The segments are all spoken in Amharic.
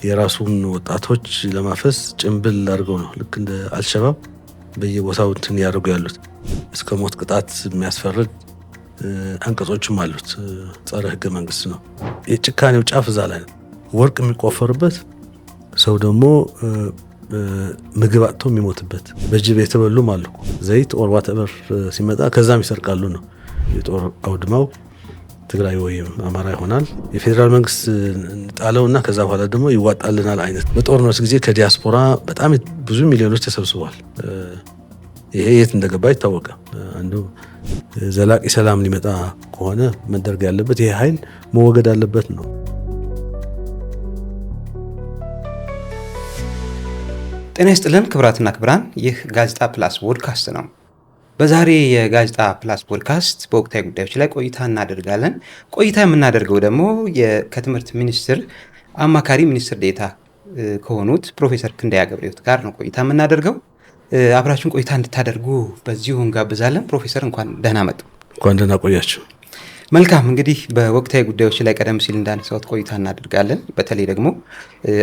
የራሱን ወጣቶች ለማፈስ ጭምብል አድርገው ነው ልክ እንደ አልሸባብ በየቦታው እንትን ያደርጉ ያሉት። እስከ ሞት ቅጣት የሚያስፈርድ አንቀጾችም አሉት። ጸረ ህገ መንግስት ነው። የጭካኔው ጫፍ እዛ ላይ ነው። ወርቅ የሚቆፈርበት ሰው ደግሞ ምግብ አጥቶ የሚሞትበት፣ በጅብ የተበሉም አሉ። ዘይት ኦር ዋተበር ሲመጣ ከዛም ይሰርቃሉ ነው። የጦር አውድማው ትግራይ ወይም አማራ ይሆናል። የፌዴራል መንግስት ጣለውና ከዛ በኋላ ደግሞ ይዋጣልናል አይነት። በጦርነት ጊዜ ከዲያስፖራ በጣም ብዙ ሚሊዮኖች ተሰብስበዋል። ይሄ የት እንደገባ ይታወቃል። አንዱ ዘላቂ ሰላም ሊመጣ ከሆነ መደረግ ያለበት ይሄ ኃይል መወገድ አለበት ነው። ጤና ይስጥልን ክብራትና ክብራን፣ ይህ ጋዜጣ ፕላስ ፖድካስት ነው። በዛሬ የጋዜጣ ፕላስ ፖድካስት በወቅታዊ ጉዳዮች ላይ ቆይታ እናደርጋለን። ቆይታ የምናደርገው ደግሞ ከትምህርት ሚኒስቴር አማካሪ ሚኒስትር ዴኤታ ከሆኑት ፕሮፌሰር ክንደያ ገብረሕይወት ጋር ነው ቆይታ የምናደርገው። አብራችሁን ቆይታ እንድታደርጉ በዚሁ እንጋብዛለን። ፕሮፌሰር እንኳን ደህና መጡ። እንኳን ደህና ቆያችሁ። መልካም። እንግዲህ በወቅታዊ ጉዳዮች ላይ ቀደም ሲል እንዳነሳሁት ቆይታ እናደርጋለን። በተለይ ደግሞ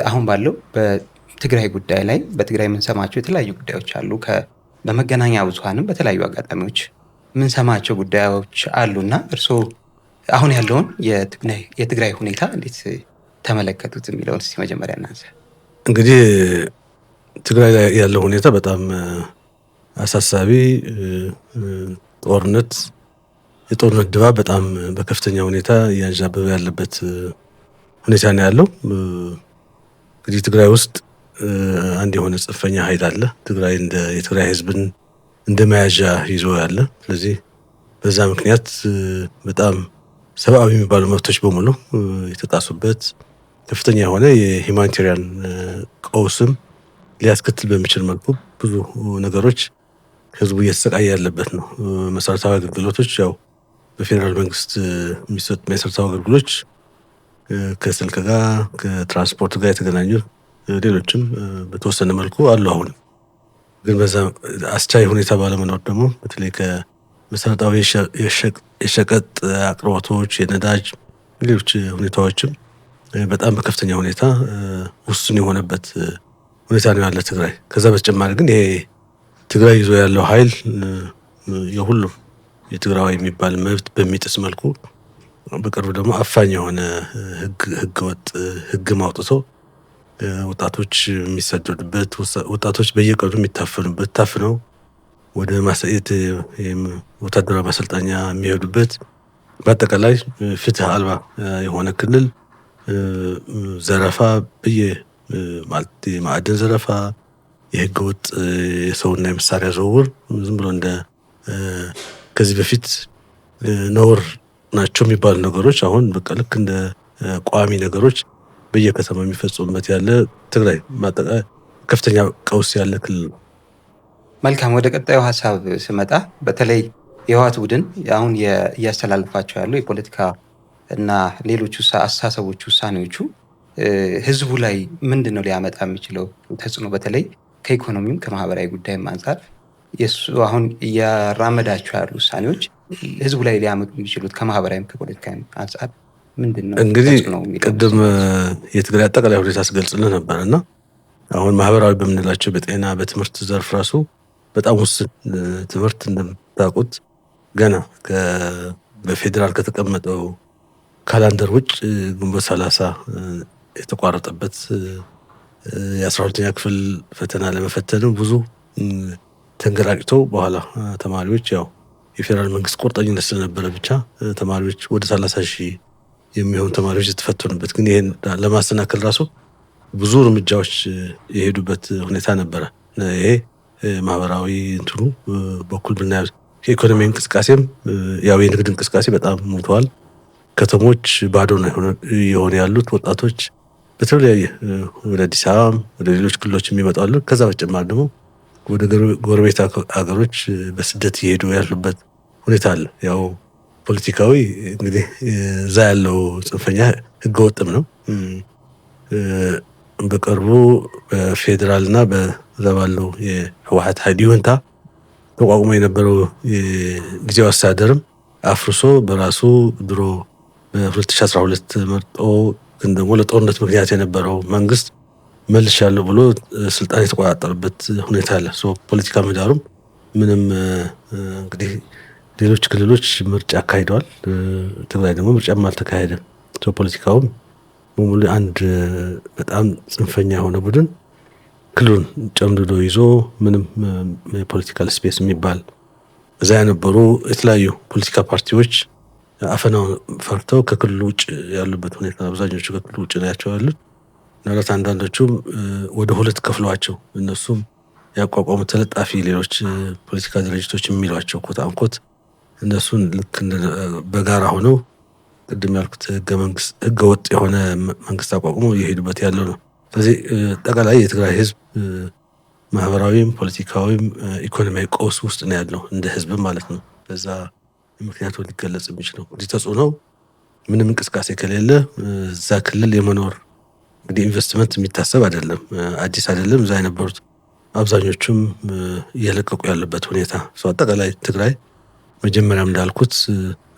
አሁን ባለው በትግራይ ጉዳይ ላይ በትግራይ የምንሰማቸው የተለያዩ ጉዳዮች አሉ። በመገናኛ ብዙሃንም በተለያዩ አጋጣሚዎች የምንሰማቸው ጉዳዮች አሉና እርስዎ አሁን ያለውን የትግራይ ሁኔታ እንዴት ተመለከቱት የሚለውን እስቲ መጀመሪያ እናንሳ። እንግዲህ ትግራይ ላይ ያለው ሁኔታ በጣም አሳሳቢ፣ የጦርነት ድባብ በጣም በከፍተኛ ሁኔታ እያንዣበበ ያለበት ሁኔታ ነው ያለው። እንግዲህ ትግራይ ውስጥ አንድ የሆነ ጽንፈኛ ኃይል አለ። የትግራይ ህዝብን እንደ መያዣ ይዞ ያለ። ስለዚህ በዛ ምክንያት በጣም ሰብአዊ የሚባሉ መብቶች በሙሉ የተጣሱበት ከፍተኛ የሆነ የሂውማኒቴሪያን ቀውስም ሊያስከትል በሚችል መልኩ ብዙ ነገሮች ህዝቡ እየተሰቃየ ያለበት ነው። መሰረታዊ አገልግሎቶች ያው በፌዴራል መንግስት የሚሰጡ መሰረታዊ አገልግሎቶች ከስልክ ጋር ከትራንስፖርት ጋር የተገናኙ ሌሎችም በተወሰነ መልኩ አሉ። አሁን ግን በዛ አስቻይ ሁኔታ ባለመኖር ደግሞ በተለይ ከመሰረታዊ የሸቀጥ አቅርቦቶች፣ የነዳጅ፣ ሌሎች ሁኔታዎችም በጣም በከፍተኛ ሁኔታ ውስን የሆነበት ሁኔታ ነው ያለ ትግራይ። ከዛ በተጨማሪ ግን ይሄ ትግራይ ይዞ ያለው ኃይል የሁሉም የትግራዊ የሚባል መብት በሚጥስ መልኩ በቅርቡ ደግሞ አፋኝ የሆነ ህገወጥ ህግ ማውጥቶ ወጣቶች የሚሰደዱበት፣ ወጣቶች በየቀኑ የሚታፈኑበት፣ ታፍነው ወደ ወታደራዊ ማሰልጠኛ የሚሄዱበት፣ በአጠቃላይ ፍትህ አልባ የሆነ ክልል፣ ዘረፋ የማዕድን ዘረፋ፣ የህገወጥ የሰውና የመሳሪያ ዝውውር ዝም ብሎ እንደ ከዚህ በፊት ነውር ናቸው የሚባሉ ነገሮች አሁን በቃ ልክ እንደ ቋሚ ነገሮች በየከተማው የሚፈጽሙበት ያለ ትግራይ በአጠቃላይ ከፍተኛ ቀውስ ያለ ክልል ነው። መልካም። ወደ ቀጣዩ ሀሳብ ስመጣ በተለይ የህወሓት ቡድን አሁን እያስተላልፋቸው ያሉ የፖለቲካ እና ሌሎች አስተሳሰቦች፣ ውሳኔዎቹ ህዝቡ ላይ ምንድን ነው ሊያመጣ የሚችለው ተጽዕኖ? በተለይ ከኢኮኖሚም ከማህበራዊ ጉዳይም አንጻር የሱ አሁን እያራመዳቸው ያሉ ውሳኔዎች ህዝቡ ላይ ሊያመጡ የሚችሉት ከማህበራዊም ከፖለቲካዊ አንጻር ምንድን ነው? እንግዲህ ቅድም የትግራይ አጠቃላይ ሁኔታ አስገልጽልህ ነበር እና አሁን ማህበራዊ በምንላቸው በጤና በትምህርት ዘርፍ ራሱ በጣም ውስን ትምህርት እንደምታውቁት ገና በፌዴራል ከተቀመጠው ካላንደር ውጭ ግንቦት 30 የተቋረጠበት የ12ኛ ክፍል ፈተና ለመፈተንም ብዙ ተንገራጭቶ በኋላ ተማሪዎች ያው የፌዴራል መንግስት ቁርጠኝነት ስለነበረ ብቻ ተማሪዎች ወደ 30,000 የሚሆኑ ተማሪዎች የተፈተኑበት፣ ግን ይሄን ለማስተናከል ራሱ ብዙ እርምጃዎች የሄዱበት ሁኔታ ነበረ። ይሄ ማህበራዊ እንትኑ በኩል ብናየው የኢኮኖሚ እንቅስቃሴም ያው የንግድ እንቅስቃሴ በጣም ሞተዋል። ከተሞች ባዶ ነው የሆነ ያሉት። ወጣቶች በተለያየ ወደ አዲስ አበባ ወደ ሌሎች ክልሎች የሚመጣሉ። ከዛ በተጨማሪ ደግሞ ወደ ጎረቤት ሀገሮች በስደት እየሄዱ ያሉበት ሁኔታ አለ። ያው ፖለቲካዊ እንግዲህ እዛ ያለው ጽንፈኛ ህገወጥም ነው። በቅርቡ በፌዴራልና በዛ ባለው የህወሓት ኃይል ይሁንታ ተቋቁሞ የነበረው ጊዜያዊ አስተዳደርም አፍርሶ በራሱ ድሮ በ2012 መርጦ ግን ደግሞ ለጦርነት ምክንያት የነበረው መንግስት መልሻለሁ ብሎ ስልጣን የተቆጣጠረበት ሁኔታ አለ። ፖለቲካ ምህዳሩም ምንም እንግዲህ ሌሎች ክልሎች ምርጫ አካሂደዋል። ትግራይ ደግሞ ምርጫም አልተካሄደም። ፖለቲካውም ሙሉ አንድ በጣም ጽንፈኛ የሆነ ቡድን ክልሉን ጨምድዶ ይዞ ምንም የፖለቲካል ስፔስ የሚባል እዛ የነበሩ የተለያዩ ፖለቲካ ፓርቲዎች አፈናውን ፈርተው ከክልሉ ውጭ ያሉበት ሁኔታ፣ አብዛኞቹ ከክልሉ ውጭ ናቸው ያሉት። ምናልባት አንዳንዶቹም ወደ ሁለት ከፍለዋቸው እነሱም ያቋቋሙ ተለጣፊ ሌሎች ፖለቲካ ድርጅቶች የሚሏቸው ኮት አንኮት እነሱን ልክ በጋራ ሆነው ቅድም ያልኩት ህገ ወጥ የሆነ መንግስት አቋቁሞ እየሄዱበት ያለው ነው። ስለዚህ ጠቅላላ የትግራይ ህዝብ ማህበራዊም ፖለቲካዊም ኢኮኖሚያዊ ቀውስ ውስጥ ነው ያለው እንደ ህዝብ ማለት ነው። በዛ ምክንያቱ ሊገለጽ የሚችለው እንግዲህ ተጽዕኖ ምንም እንቅስቃሴ ከሌለ እዛ ክልል የመኖር እንግዲህ ኢንቨስትመንት የሚታሰብ አይደለም፣ አዲስ አይደለም። እዛ የነበሩት አብዛኞቹም እየለቀቁ ያለበት ሁኔታ አጠቃላይ ትግራይ መጀመሪያም እንዳልኩት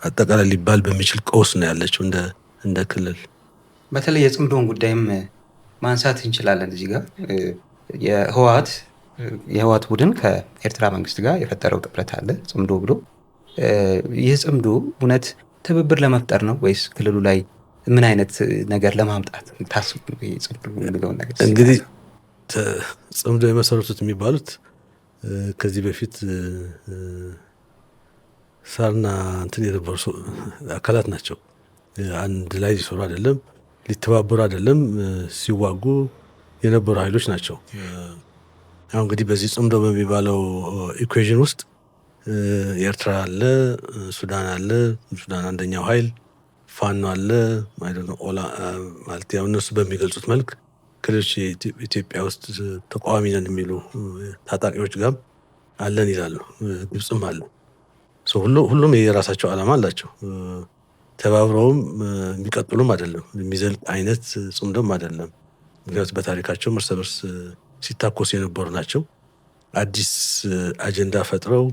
አጠቃላይ ሊባል በሚችል ቀውስ ነው ያለችው እንደ ክልል። በተለይ የጽምዶን ጉዳይም ማንሳት እንችላለን። እዚህ ጋር የህወሓት ቡድን ከኤርትራ መንግስት ጋር የፈጠረው ጥምረት አለ ጽምዶ ብሎ። ይህ ጽምዶ እውነት ትብብር ለመፍጠር ነው ወይስ ክልሉ ላይ ምን አይነት ነገር ለማምጣት ታስቡ? ጽምዶ የሚለውን ነገር እንግዲህ ጽምዶ የመሰረቱት የሚባሉት ከዚህ በፊት ሳርና እንትን የነበሩ አካላት ናቸው። አንድ ላይ ሊሰሩ አይደለም፣ ሊተባበሩ አይደለም፣ ሲዋጉ የነበሩ ኃይሎች ናቸው። አሁን እንግዲህ በዚህ ጽምዶ በሚባለው ኢኩዌዥን ውስጥ ኤርትራ አለ፣ ሱዳን አለ። ሱዳን አንደኛው ኃይል፣ ፋኖ አለ ማለት ያው እነሱ በሚገልጹት መልክ ከሌሎች ኢትዮጵያ ውስጥ ተቃዋሚ ነን የሚሉ ታጣቂዎች ጋር አለን ይላሉ። ግብፅም አለ። ሁሉም የራሳቸው ዓላማ አላቸው። ተባብረውም የሚቀጥሉም አይደለም፣ የሚዘልቅ አይነት ጽምዶም አይደለም። ምክንያቱም በታሪካቸው እርስ በርስ ሲታኮሱ የነበሩ ናቸው። አዲስ አጀንዳ ፈጥረው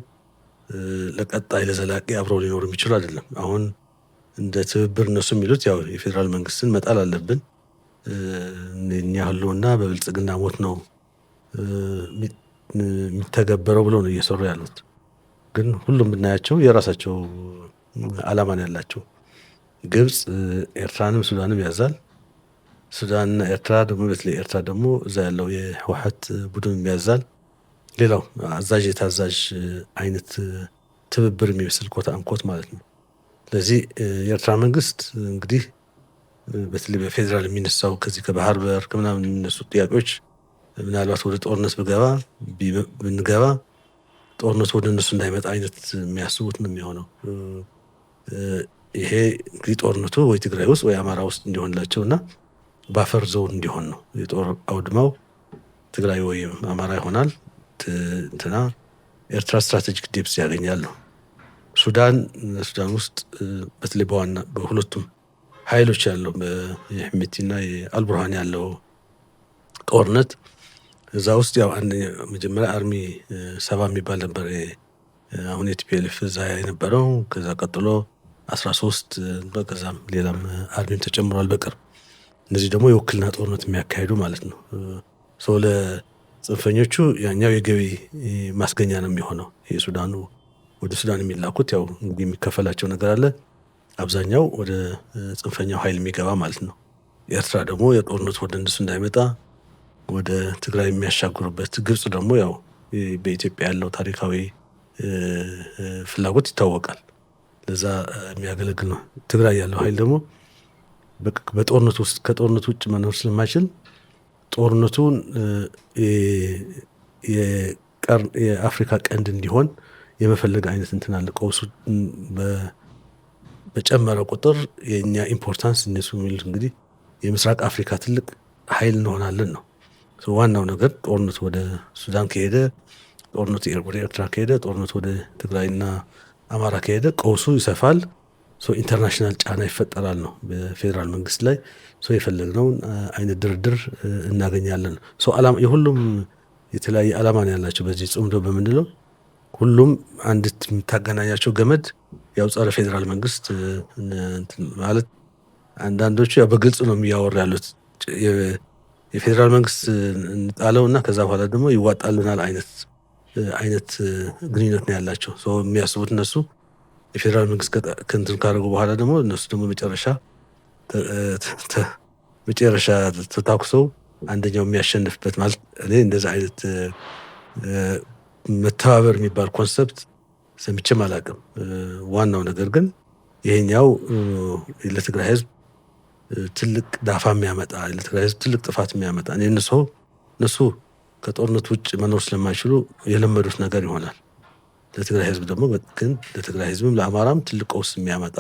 ለቀጣይ ለዘላቂ አብረው ሊኖሩ የሚችሉ አይደለም። አሁን እንደ ትብብር እነሱ የሚሉት ያው የፌዴራል መንግስትን መጣል አለብን፣ እኛ ህልውና በብልጽግና ሞት ነው የሚተገበረው ብለው ነው እየሰሩ ያሉት። ግን ሁሉም ብናያቸው የራሳቸው ዓላማ ነው ያላቸው። ግብፅ ኤርትራንም ሱዳንም ያዛል። ሱዳንና ኤርትራ ደግሞ በተለይ ኤርትራ ደግሞ እዛ ያለው የህወሓት ቡድን ያዛል። ሌላው አዛዥ የታዛዥ አይነት ትብብር የሚመስል ኮት አንኮት ማለት ነው። ስለዚህ የኤርትራ መንግስት እንግዲህ በተለይ በፌዴራል የሚነሳው ከዚህ ከባህር በር ከምናምን የሚነሱ ጥያቄዎች ምናልባት ወደ ጦርነት ብንገባ ጦርነቱ ወደ እነሱ እንዳይመጣ አይነት የሚያስቡት ነው የሚሆነው። ይሄ እንግዲህ ጦርነቱ ወይ ትግራይ ውስጥ ወይ አማራ ውስጥ እንዲሆንላቸው እና ባፈር ዞን እንዲሆን ነው። የጦር አውድማው ትግራይ ወይም አማራ ይሆናል። ኤርትራ ስትራቴጂክ ዴፕስ ያገኛሉ። ሱዳን ውስጥ በተለይ በሁለቱም ኃይሎች ያለው የሕሜቲና የአልቡርሃን ያለው ጦርነት እዛ ውስጥ ያው መጀመሪያ አርሚ 70 የሚባል ነበር አሁን የቲፒኤልኤፍ እዛ የነበረው። ከዛ ቀጥሎ 13 በከዛም ሌላም አርሚም ተጨምሯል በቅርብ። እነዚህ ደግሞ የውክልና ጦርነት የሚያካሂዱ ማለት ነው። ለጽንፈኞቹ ያኛው የገቢ ማስገኛ ነው የሚሆነው። የሱዳኑ ወደ ሱዳን የሚላኩት ያው እንግዲህ የሚከፈላቸው ነገር አለ። አብዛኛው ወደ ጽንፈኛው ኃይል የሚገባ ማለት ነው። ኤርትራ ደግሞ የጦርነቱ ወደ እነሱ እንዳይመጣ ወደ ትግራይ የሚያሻግሩበት። ግብፅ ደግሞ ያው በኢትዮጵያ ያለው ታሪካዊ ፍላጎት ይታወቃል። ለዛ የሚያገለግል ነው። ትግራይ ያለው ኃይል ደግሞ በጦርነቱ ውስጥ ከጦርነቱ ውጭ መኖር ስለማይችል ጦርነቱን የአፍሪካ ቀንድ እንዲሆን የመፈለግ አይነት እንትን አለ። ቀውሱ በጨመረ ቁጥር የእኛ ኢምፖርታንስ እነሱ የሚሉት እንግዲህ የምስራቅ አፍሪካ ትልቅ ኃይል እንሆናለን ነው ዋናው ነገር። ጦርነቱ ወደ ሱዳን ከሄደ፣ ጦርነቱ ወደ ኤርትራ ከሄደ፣ ጦርነቱ ወደ ትግራይና አማራ ከሄደ ቀውሱ ይሰፋል። ኢንተርናሽናል ጫና ይፈጠራል ነው በፌዴራል መንግስት ላይ። የፈለግነውን አይነት ድርድር እናገኛለን ነው። የሁሉም የተለያየ ዓላማ ነው ያላቸው። በዚህ ጽምዶ በምንለው ሁሉም አንዲት የምታገናኛቸው ገመድ ያው ጸረ ፌዴራል መንግስት ማለት አንዳንዶቹ ያው በግልጽ ነው የሚያወሩ ያሉት የፌዴራል መንግስት እንጣለው እና ከዛ በኋላ ደግሞ ይዋጣልናል አይነት ግንኙነት ነው ያላቸው። የሚያስቡት እነሱ የፌዴራል መንግስት ከእንትን ካደረጉ በኋላ ደግሞ እነሱ ደግሞ መጨረሻ ተታኩሰው አንደኛው የሚያሸንፍበት ማለት እኔ እንደዚህ አይነት መተባበር የሚባል ኮንሰፕት ሰምቼም አላውቅም። ዋናው ነገር ግን ይሄኛው ለትግራይ ህዝብ ትልቅ ዳፋ የሚያመጣ ለትግራይ ህዝብ ትልቅ ጥፋት የሚያመጣ እነሱ ከጦርነት ውጭ መኖር ስለማይችሉ የለመዱት ነገር ይሆናል። ለትግራይ ህዝብ ደግሞ ግን ለትግራይ ህዝብም ለአማራም ትልቅ ቀውስ የሚያመጣ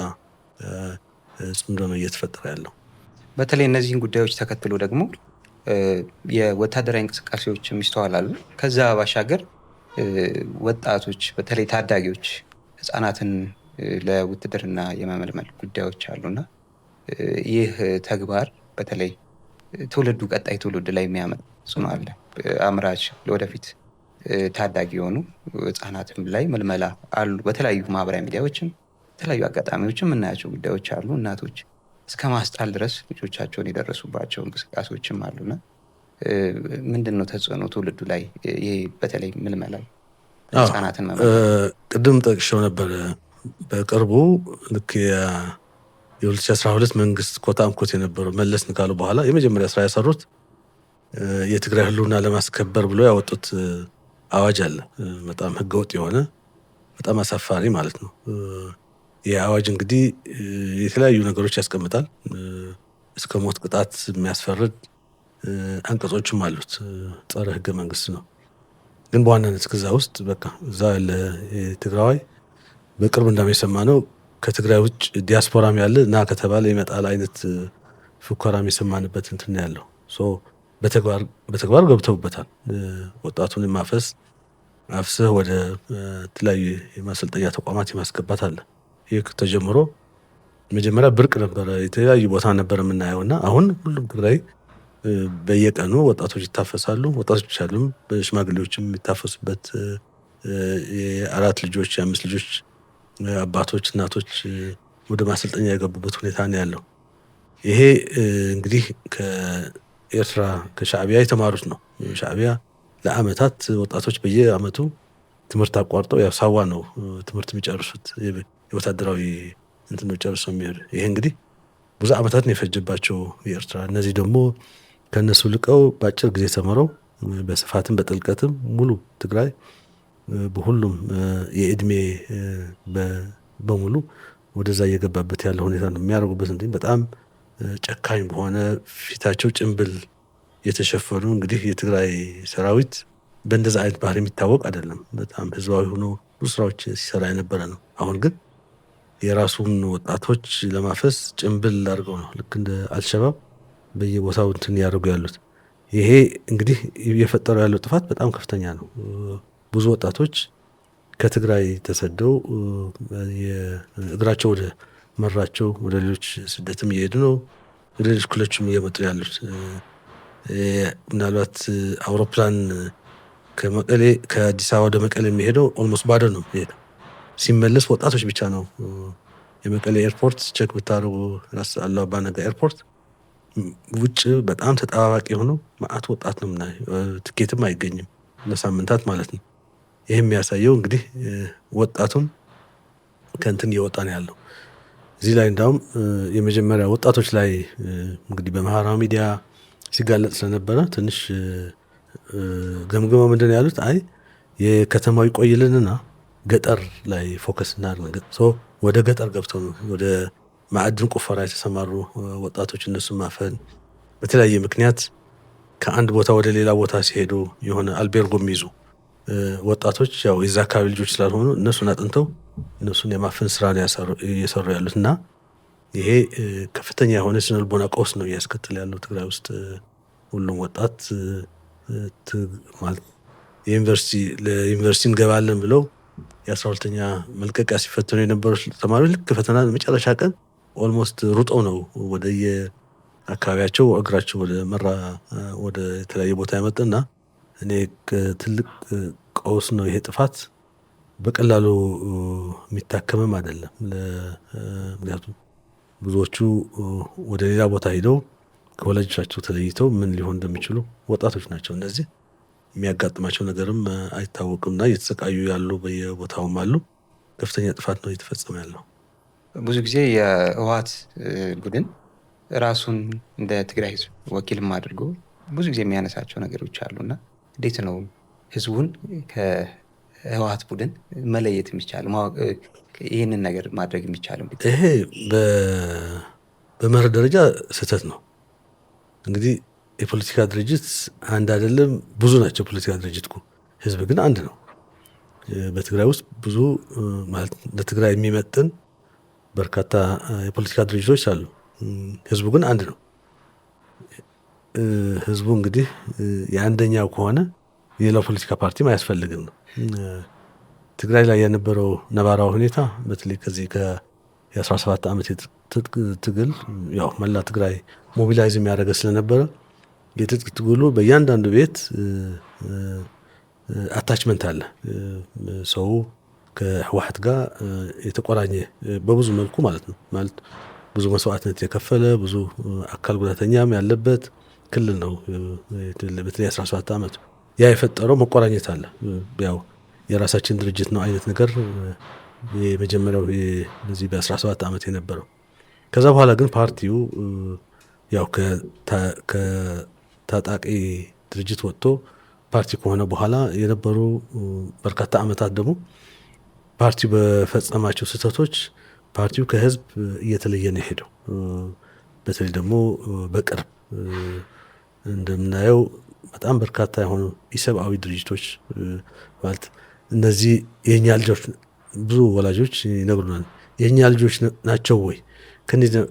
ጽምዶ ነው እየተፈጠረ ያለው። በተለይ እነዚህን ጉዳዮች ተከትሎ ደግሞ የወታደራዊ እንቅስቃሴዎች ይስተዋላሉ። ከዛ ባሻገር ወጣቶች በተለይ ታዳጊዎች ህፃናትን ለውትድርና የመመልመል ጉዳዮች አሉና ይህ ተግባር በተለይ ቀጣይ ትውልድ ላይ የሚያመጣ ጽኑ አለ። አምራች ለወደፊት ታዳጊ የሆኑ ህፃናትም ላይ ምልመላ አሉ። በተለያዩ ማህበራዊ ሚዲያዎችም የተለያዩ አጋጣሚዎችም የምናያቸው ጉዳዮች አሉ። እናቶች እስከ ማስጣል ድረስ ልጆቻቸውን የደረሱባቸው እንቅስቃሴዎችም አሉና ምንድን ነው ተጽዕኖ ትውልዱ ላይ ይሄ በተለይ ምልመላ ህፃናትን ቅድም ጠቅሼው ነበር። በቅርቡ ልክ የ2012 መንግስት ኮታምኮት የነበረው መለስን ካሉ በኋላ የመጀመሪያ ስራ ያሰሩት የትግራይ ህልውና ለማስከበር ብሎ ያወጡት አዋጅ አለ። በጣም ህገወጥ የሆነ በጣም አሳፋሪ ማለት ነው። ይህ አዋጅ እንግዲህ የተለያዩ ነገሮች ያስቀምጣል። እስከ ሞት ቅጣት የሚያስፈርድ አንቀጾችም አሉት። ጸረ ህገ መንግስት ነው። ግን በዋናነት ከዛ ውስጥ በቃ እዛ ያለ ትግራዋይ በቅርብ እንደሚሰማ ነው ከትግራይ ውጭ ዲያስፖራም ያለ እና ከተባለ ይመጣል አይነት ፉከራም የሰማንበት እንትን ያለው በተግባር ገብተውበታል። ወጣቱን አፍስህ ወደ ተለያዩ የማሰልጠኛ ተቋማት የማስገባት አለ። ይህ ተጀምሮ መጀመሪያ ብርቅ ነበረ፣ የተለያዩ ቦታ ነበር የምናየው እና አሁን ሁሉም ትግራይ በየቀኑ ወጣቶች ይታፈሳሉ። ወጣቶች አሉም በሽማግሌዎችም የሚታፈሱበት የአራት ልጆች የአምስት ልጆች አባቶች እናቶች ወደ ማሰልጠኛ የገቡበት ሁኔታ ነው ያለው። ይሄ እንግዲህ ከኤርትራ ከሻዕቢያ የተማሩት ነው። ሻዕቢያ ለአመታት ወጣቶች በየአመቱ ትምህርት አቋርጠው ያው ሳዋ ነው ትምህርት የሚጨርሱት የወታደራዊ እንትን ነው ጨርሰው የሚሄዱ። ይሄ እንግዲህ ብዙ አመታት ነው የፈጀባቸው የኤርትራ። እነዚህ ደግሞ ከእነሱ ልቀው በአጭር ጊዜ ተምረው በስፋትም በጥልቀትም ሙሉ ትግራይ በሁሉም የእድሜ በሙሉ ወደዛ እየገባበት ያለ ሁኔታ ነው የሚያደርጉበት። እንዴ በጣም ጨካኝ በሆነ ፊታቸው ጭንብል የተሸፈኑ እንግዲህ የትግራይ ሰራዊት በእንደዛ አይነት ባህሪ የሚታወቅ አይደለም። በጣም ህዝባዊ ሆኖ ብዙ ስራዎች ሲሰራ የነበረ ነው። አሁን ግን የራሱን ወጣቶች ለማፈስ ጭንብል አድርገው ነው ልክ እንደ አልሸባብ በየቦታው እንትን ያደርጉ ያሉት። ይሄ እንግዲህ እየፈጠረው ያለው ጥፋት በጣም ከፍተኛ ነው። ብዙ ወጣቶች ከትግራይ ተሰደው እግራቸው ወደ መራቸው ወደ ሌሎች ስደትም እየሄዱ ነው። ወደ ሌሎች ክልሎችም እየመጡ ያሉት ምናልባት አውሮፕላን ከአዲስ አበባ ወደ መቀሌ የሚሄደው ኦልሞስት ባዶ ነው የሚሄደው። ሲመለስ ወጣቶች ብቻ ነው። የመቀሌ ኤርፖርት ቼክ ብታደርጉ ራስ አሉላ አባ ነጋ ኤርፖርት ውጭ በጣም ተጠባባቂ የሆነው ማአት ወጣት ነው የምናየው። ትኬትም አይገኝም ለሳምንታት ማለት ነው። ይህ የሚያሳየው እንግዲህ ወጣቱን ከእንትን እየወጣ ነው ያለው። እዚህ ላይ እንዳውም የመጀመሪያ ወጣቶች ላይ እንግዲህ በማህበራዊ ሚዲያ ሲጋለጥ ስለነበረ ትንሽ ገምግመው ምንድን ያሉት የከተማው ይቆይልንና ገጠር ላይ ፎከስ እናድርግ። ወደ ገጠር ገብተው ወደ ማዕድን ቁፈራ የተሰማሩ ወጣቶች እነሱ ማፈን በተለያየ ምክንያት ከአንድ ቦታ ወደ ሌላ ቦታ ሲሄዱ የሆነ አልቤርጎ የሚይዙ ወጣቶች ያው የዛ አካባቢ ልጆች ስላልሆኑ እነሱን አጥንተው እነሱን የማፈን ስራ ነው እየሰሩ ያሉት እና ይሄ ከፍተኛ የሆነ ስነ ልቦና ቀውስ ነው እያስከተለ ያለው ትግራይ ውስጥ። ሁሉም ወጣት ማለት ለዩኒቨርሲቲ እንገባለን ብለው የ12ኛ መልቀቂያ ሲፈተኑ የነበሩት ተማሪዎች ልክ ፈተና መጨረሻ ቀን ኦልሞስት ሩጠው ነው ወደ የአካባቢያቸው እግራቸው ወደ የተለያየ ቦታ ያመጣና እኔ ትልቅ ቀውስ ነው ይሄ ጥፋት። በቀላሉ የሚታከምም አይደለም። ምክንያቱም ብዙዎቹ ወደ ሌላ ቦታ ሄደው ከወላጆቻቸው ተለይተው ምን ሊሆን እንደሚችሉ ወጣቶች ናቸው። እነዚህ የሚያጋጥማቸው ነገርም አይታወቅምና እየተሰቃዩ ያሉ በየቦታውም አሉ። ከፍተኛ ጥፋት ነው እየተፈጸመ ያለው። ብዙ ጊዜ የህወሓት ቡድን ራሱን እንደ ትግራይ ህዝብ ወኪልም አድርጎ ብዙ ጊዜ የሚያነሳቸው ነገሮች አሉና እንዴት ነው ህዝቡን ከህወሓት ቡድን መለየት የሚቻለው? ይህንን ነገር ማድረግ የሚቻለው? ይሄ በመርህ ደረጃ ስህተት ነው። እንግዲህ የፖለቲካ ድርጅት አንድ አይደለም፣ ብዙ ናቸው ፖለቲካ ድርጅት እኮ። ህዝብ ግን አንድ ነው። በትግራይ ውስጥ ብዙ ማለት ለትግራይ የሚመጥን በርካታ የፖለቲካ ድርጅቶች አሉ። ህዝቡ ግን አንድ ነው። ህዝቡ እንግዲህ የአንደኛው ከሆነ የሌላው ፖለቲካ ፓርቲም አያስፈልግም ነው። ትግራይ ላይ የነበረው ነባራዊ ሁኔታ በተለይ ከዚህ የ17 ዓመት የትጥቅ ትግል ያው መላ ትግራይ ሞቢላይዝ የሚያደርገ ስለነበረ የትጥቅ ትግሉ በእያንዳንዱ ቤት አታችመንት አለ። ሰው ከህወሓት ጋር የተቆራኘ በብዙ መልኩ ማለት ነው። ማለት ብዙ መስዋዕትነት የከፈለ ብዙ አካል ጉዳተኛም ያለበት ክልል ነው። በተለይ 17 ዓመት ያ የፈጠረው መቆራኘት አለ። ያው የራሳችን ድርጅት ነው አይነት ነገር የመጀመሪያው በዚህ በ17 ዓመት የነበረው። ከዛ በኋላ ግን ፓርቲው ያው ከታጣቂ ድርጅት ወጥቶ ፓርቲ ከሆነ በኋላ የነበሩ በርካታ ዓመታት ደግሞ ፓርቲው በፈጸማቸው ስህተቶች ፓርቲው ከህዝብ እየተለየ ነው ሄደው። በተለይ ደግሞ በቅርብ እንደምናየው በጣም በርካታ የሆኑ ኢሰብአዊ ድርጅቶች ማለት እነዚህ የኛ ልጆች ብዙ ወላጆች ይነግሩናል። የኛ ልጆች ናቸው ወይ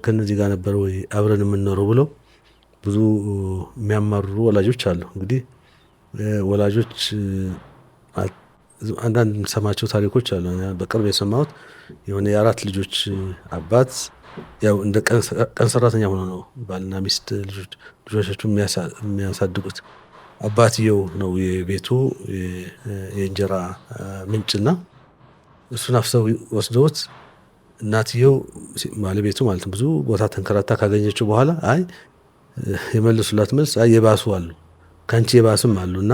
ከነዚህ ጋር ነበር ወይ አብረን የምንኖረው ብለው ብዙ የሚያማርሩ ወላጆች አሉ። እንግዲህ ወላጆች አንዳንድ ሰማቸው ታሪኮች አሉ። በቅርብ የሰማሁት የሆነ የአራት ልጆች አባት ያው እንደ ቀን ሰራተኛ ሆኖ ነው ባልና ሚስት ልጆቻቸውን የሚያሳድጉት። አባትየው ነው የቤቱ የእንጀራ ምንጭና እሱን አፍሰው ወስደውት እናትየው ባለቤቱ ማለት ብዙ ቦታ ተንከራታ ካገኘችው በኋላ አይ የመልሱላት መልስ አይ የባሱ አሉ ካንቺ የባስም አሉና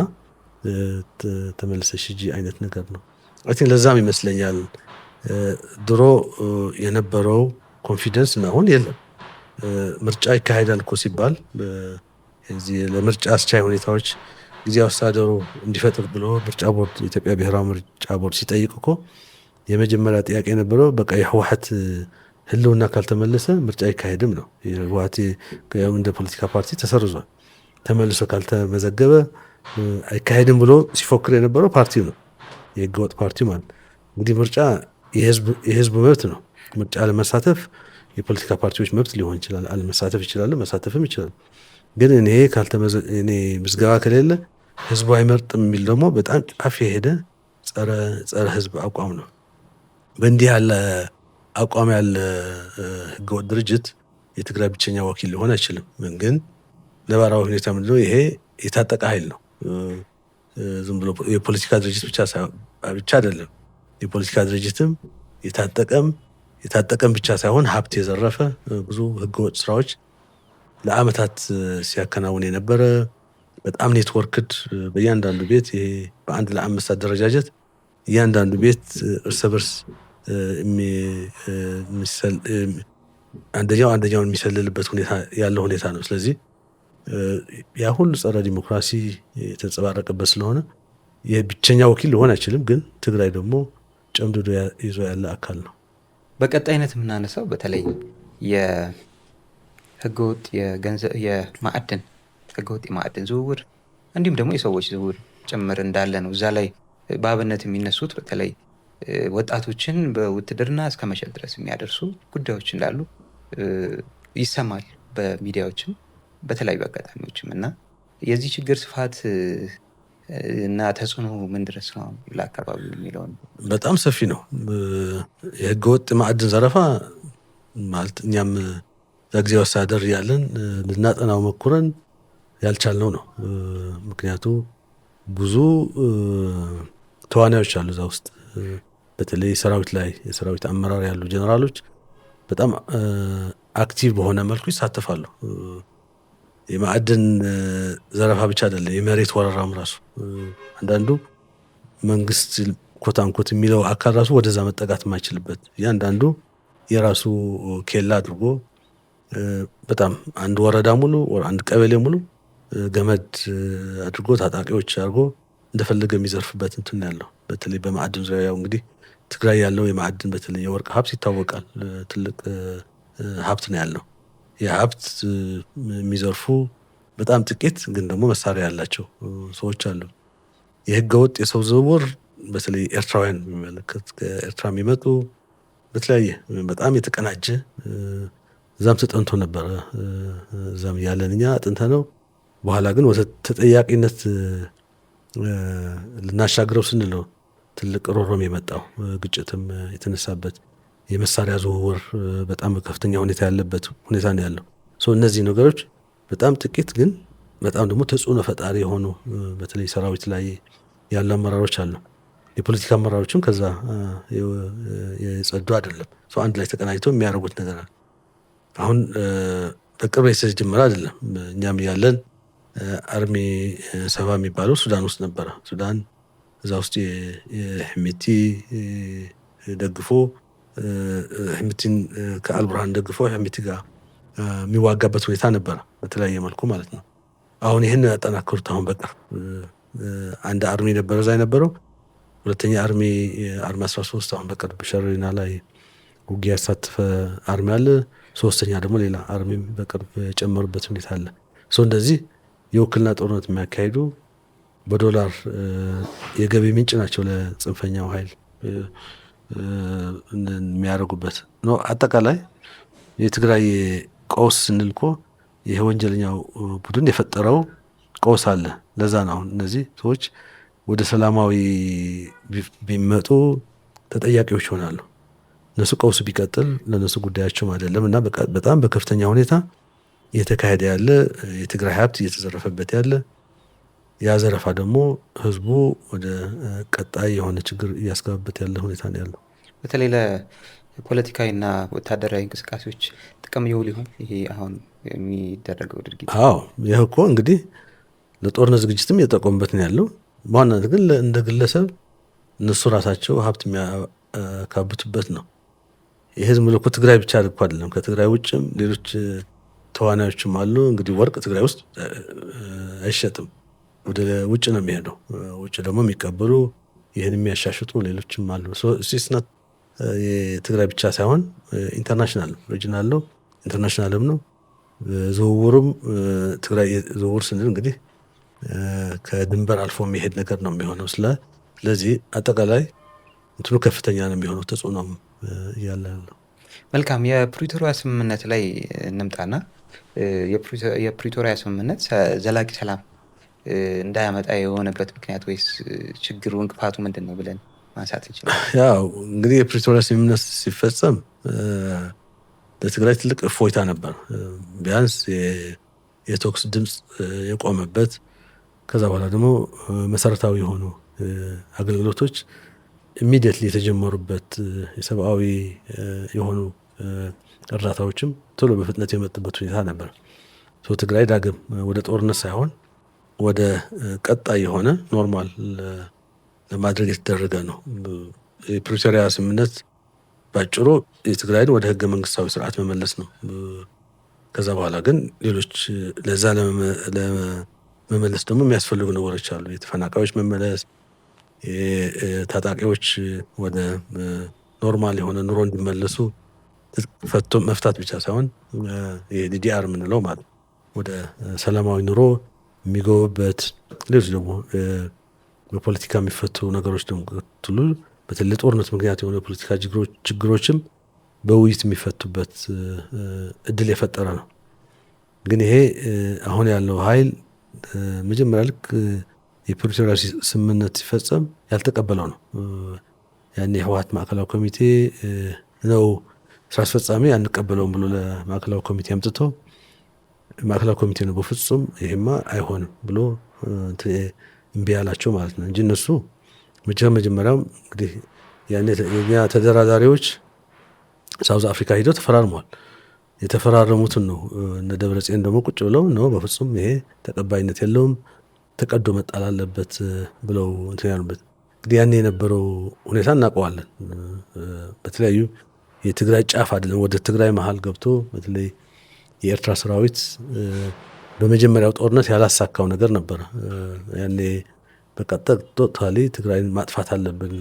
ተመልሰሽ ሂጂ አይነት ነገር ነው። አይ ቲንክ ለዛም ይመስለኛል ድሮ የነበረው ኮንፊደንስ አሁን የለም። ምርጫ ይካሄዳል እኮ ሲባል እዚህ ለምርጫ አስቻይ ሁኔታዎች ጊዜያዊ አስተዳደሩ እንዲፈጥር ብሎ ምርጫ ቦርድ የኢትዮጵያ ብሔራዊ ምርጫ ቦርድ ሲጠይቅ እኮ የመጀመሪያ ጥያቄ የነበረው በቃ የህወሓት ህልውና ካልተመለሰ ምርጫ አይካሄድም ነው። የህወሓት እንደ ፖለቲካ ፓርቲ ተሰርዟል፣ ተመልሶ ካልተመዘገበ አይካሄድም ብሎ ሲፎክር የነበረው ፓርቲው ነው፣ የህገወጥ ፓርቲው ማለት። እንግዲህ ምርጫ የህዝቡ መብት ነው። ምርጫ ለመሳተፍ የፖለቲካ ፓርቲዎች መብት ሊሆን ይችላል፣ አለመሳተፍ ይችላሉ፣ መሳተፍም ይችላሉ። ግን እኔ ምዝገባ ከሌለ ህዝቡ አይመርጥም የሚል ደግሞ በጣም ጫፍ የሄደ ጸረ ህዝብ አቋም ነው። በእንዲህ ያለ አቋም ያለ ህገወጥ ድርጅት የትግራይ ብቸኛ ወኪል ሊሆን አይችልም። ግን ነባራዊ ሁኔታ ምንድነው? ይሄ የታጠቀ ኃይል ነው። ዝም ብሎ የፖለቲካ ድርጅት ብቻ አይደለም። የፖለቲካ ድርጅትም የታጠቀም ብቻ ሳይሆን ሀብት የዘረፈ ብዙ ህገወጥ ስራዎች ለአመታት ሲያከናውን የነበረ በጣም ኔትወርክድ በእያንዳንዱ ቤት ይሄ በአንድ ለአምስት አደረጃጀት እያንዳንዱ ቤት እርስ በርስ አንደኛውን የሚሰልልበት ሁኔታ ያለው ሁኔታ ነው። ስለዚህ ያ ሁሉ ጸረ ዲሞክራሲ የተንጸባረቀበት ስለሆነ የብቸኛ ወኪል ሊሆን አይችልም። ግን ትግራይ ደግሞ ጨምድዶ ይዞ ያለ አካል ነው። በቀጣይነት የምናነሳው በተለይ የህገወጥ የማዕድን ዝውውር እንዲሁም ደግሞ የሰዎች ዝውውር ጭምር እንዳለ ነው። እዛ ላይ በአብነት የሚነሱት በተለይ ወጣቶችን በውትድርና እስከ መሸጥ ድረስ የሚያደርሱ ጉዳዮች እንዳሉ ይሰማል በሚዲያዎችም በተለያዩ አጋጣሚዎችም እና የዚህ ችግር ስፋት እና ተጽዕኖ ምን ድረስ ነው ለአካባቢው የሚለውን በጣም ሰፊ ነው። የህገወጥ ማዕድን ዘረፋ ማለት እኛም ለጊዜው አስተዳደር ያለን ልናጠናው መኩረን ያልቻልነው ነው። ምክንያቱ ብዙ ተዋናዮች አሉ እዛ ውስጥ። በተለይ ሰራዊት ላይ የሰራዊት አመራር ያሉ ጀነራሎች በጣም አክቲቭ በሆነ መልኩ ይሳተፋሉ። የማዕድን ዘረፋ ብቻ አይደለም፣ የመሬት ወረራም ራሱ አንዳንዱ መንግስት ኮታንኮት የሚለው አካል ራሱ ወደዛ መጠጋት የማይችልበት እያንዳንዱ የራሱ ኬላ አድርጎ በጣም አንድ ወረዳ ሙሉ አንድ ቀበሌ ሙሉ ገመድ አድርጎ ታጣቂዎች አድርጎ እንደፈለገ የሚዘርፍበት እንትን ያለው። በተለይ በማዕድን ዙሪያ ያው እንግዲህ ትግራይ ያለው የማዕድን በተለይ የወርቅ ሀብት ይታወቃል። ትልቅ ሀብት ነው ያለው። የሀብት የሚዘርፉ በጣም ጥቂት ግን ደግሞ መሳሪያ ያላቸው ሰዎች አሉ። የህገወጥ የሰው ዝውውር በተለይ ኤርትራውያን የሚመለከት ከኤርትራ የሚመጡ በተለያየ በጣም የተቀናጀ እዛም ተጠንቶ ነበረ። እዛም ያለን እኛ አጥንተ ነው። በኋላ ግን ወደ ተጠያቂነት ልናሻግረው ስንለው ትልቅ ሮሮም የመጣው ግጭትም የተነሳበት የመሳሪያ ዝውውር በጣም ከፍተኛ ሁኔታ ያለበት ሁኔታ ነው ያለው። እነዚህ ነገሮች በጣም ጥቂት ግን በጣም ደግሞ ተጽዕኖ ፈጣሪ የሆኑ በተለይ ሰራዊት ላይ ያሉ አመራሮች አሉ። የፖለቲካ አመራሮችም ከዛ የጸዱ አይደለም። አንድ ላይ ተቀናጅተው የሚያደርጉት ነገር አለ። አሁን በቅርብ የተጀመረ አይደለም። እኛም ያለን አርሚ 70 የሚባለው ሱዳን ውስጥ ነበረ። ሱዳን እዛ ውስጥ የሕሚቲ ደግፎ ሕሚቲን ከአልቡርሃን ደግፎ ሕሚቲ ጋር የሚዋጋበት ሁኔታ ነበረ በተለያየ መልኩ ማለት ነው። አሁን ይህን ያጠናከሩት አሁን በቅርብ አንድ አርሚ ነበረ እዛ የነበረው። ሁለተኛ አርሚ 13 አሁን በቅርብ ሸሪና ላይ ውጊያ ያሳተፈ አርሚ አለ። ሶስተኛ ደግሞ ሌላ አርሚም በቅርብ የጨመሩበት ሁኔታ አለ። እንደዚህ የውክልና ጦርነት የሚያካሂዱ በዶላር የገቢ ምንጭ ናቸው ለጽንፈኛው ኃይል የሚያደርጉበት ነው። አጠቃላይ የትግራይ ቀውስ ስንል እኮ ይሄ ወንጀለኛው ቡድን የፈጠረው ቀውስ አለ። ለዛ ነው አሁን እነዚህ ሰዎች ወደ ሰላማዊ ቢመጡ ተጠያቂዎች ይሆናሉ። እነሱ ቀውስ ቢቀጥል ለነሱ ጉዳያቸው አይደለም እና በጣም በከፍተኛ ሁኔታ እየተካሄደ ያለ የትግራይ ሀብት እየተዘረፈበት ያለ ያ ዘረፋ ደግሞ ህዝቡ ወደ ቀጣይ የሆነ ችግር እያስገባበት ያለ ሁኔታ ነው ያለው። በተለይ ለፖለቲካዊና ወታደራዊ እንቅስቃሴዎች ጥቅም ይውል ይሆን ይሄ አሁን የሚደረገው ድርጊት? አዎ ይህ እኮ እንግዲህ ለጦርነት ዝግጅትም እየጠቆሙበት ነው ያለው። በዋናነት ግን እንደ ግለሰብ እነሱ ራሳቸው ሀብት የሚያካብቱበት ነው። ይህ ዝም ብሎ እኮ ትግራይ ብቻ እኮ አይደለም። ከትግራይ ውጭም ሌሎች ተዋናዮችም አሉ። እንግዲህ ወርቅ ትግራይ ውስጥ አይሸጥም፣ ወደ ውጭ ነው የሚሄደው። ውጭ ደግሞ የሚቀበሉ ይህን የሚያሻሽጡ ሌሎችም አሉ። ሲስናት የትግራይ ብቻ ሳይሆን ኢንተርናሽናል ሪጅናል ነው፣ ኢንተርናሽናልም ነው። ዝውውሩም ትግራይ ዝውውር ስንል እንግዲህ ከድንበር አልፎ የሚሄድ ነገር ነው የሚሆነው። ስለዚህ አጠቃላይ እንትኑ ከፍተኛ ነው የሚሆነው ተጽዕኖም እያለ ያለው። መልካም። የፕሪቶሪያ ስምምነት ላይ እንምጣና የፕሪቶሪያ ስምምነት ዘላቂ ሰላም እንዳያመጣ የሆነበት ምክንያት ወይስ ችግሩ እንቅፋቱ ምንድን ነው ብለን ማንሳት እንችላለን? ያው እንግዲህ የፕሪቶሪያ ስምምነት ሲፈጸም ለትግራይ ትልቅ እፎይታ ነበር። ቢያንስ የተኩስ ድምፅ የቆመበት፣ ከዛ በኋላ ደግሞ መሰረታዊ የሆኑ አገልግሎቶች ኢሚዲየትሊ የተጀመሩበት፣ የሰብአዊ የሆኑ እርዳታዎችም ቶሎ በፍጥነት የመጡበት ሁኔታ ነበር። ትግራይ ዳግም ወደ ጦርነት ሳይሆን ወደ ቀጣይ የሆነ ኖርማል ለማድረግ የተደረገ ነው። የፕሪቶሪያ ስምምነት ባጭሩ የትግራይን ወደ ህገ መንግስታዊ ስርዓት መመለስ ነው። ከዛ በኋላ ግን ሌሎች ለዛ ለመመለስ ደግሞ የሚያስፈልጉ ነገሮች አሉ። የተፈናቃዮች መመለስ፣ ታጣቂዎች ወደ ኖርማል የሆነ ኑሮ እንዲመለሱ ፈቶ መፍታት ብቻ ሳይሆን የዲዲአር የምንለው ማለት ወደ ሰላማዊ ኑሮ የሚገቡበት፣ ሌሎች ደግሞ በፖለቲካ የሚፈቱ ነገሮች ደግሞ ትሉ በተለይ ጦርነት ምክንያት የሆነ የፖለቲካ ችግሮችም በውይይት የሚፈቱበት እድል የፈጠረ ነው። ግን ይሄ አሁን ያለው ኃይል መጀመሪያ ልክ የፕሪቶሪያ ስምምነት ሲፈጸም ያልተቀበለው ነው። ያኔ የህወሓት ማዕከላዊ ኮሚቴ ነው ስራ አስፈጻሚ አንቀበለውም ብሎ ለማዕከላዊ ኮሚቴ አምጥቶ ማዕከላዊ ኮሚቴ ነው በፍጹም ይሄማ አይሆንም ብሎ እምቢ ያላቸው ማለት ነው እንጂ እነሱ መጀመሪያም እንግዲህ ያኔ የኛ ተደራዳሪዎች ሳውዝ አፍሪካ ሄደው ተፈራርመዋል። የተፈራረሙትን ነው። እነ ደብረጽዮን ደግሞ ቁጭ ብለው ነው በፍጹም ይሄ ተቀባይነት የለውም ተቀዶ መጣል አለበት ብለው እንትን ያሉበት። እንግዲህ ያኔ የነበረው ሁኔታ እናውቀዋለን። በተለያዩ የትግራይ ጫፍ አይደለም ወደ ትግራይ መሀል ገብቶ በተለይ የኤርትራ ሰራዊት በመጀመሪያው ጦርነት ያላሳካው ነገር ነበረ። ያኔ በቃ ቶታሊ ትግራይን ማጥፋት አለብን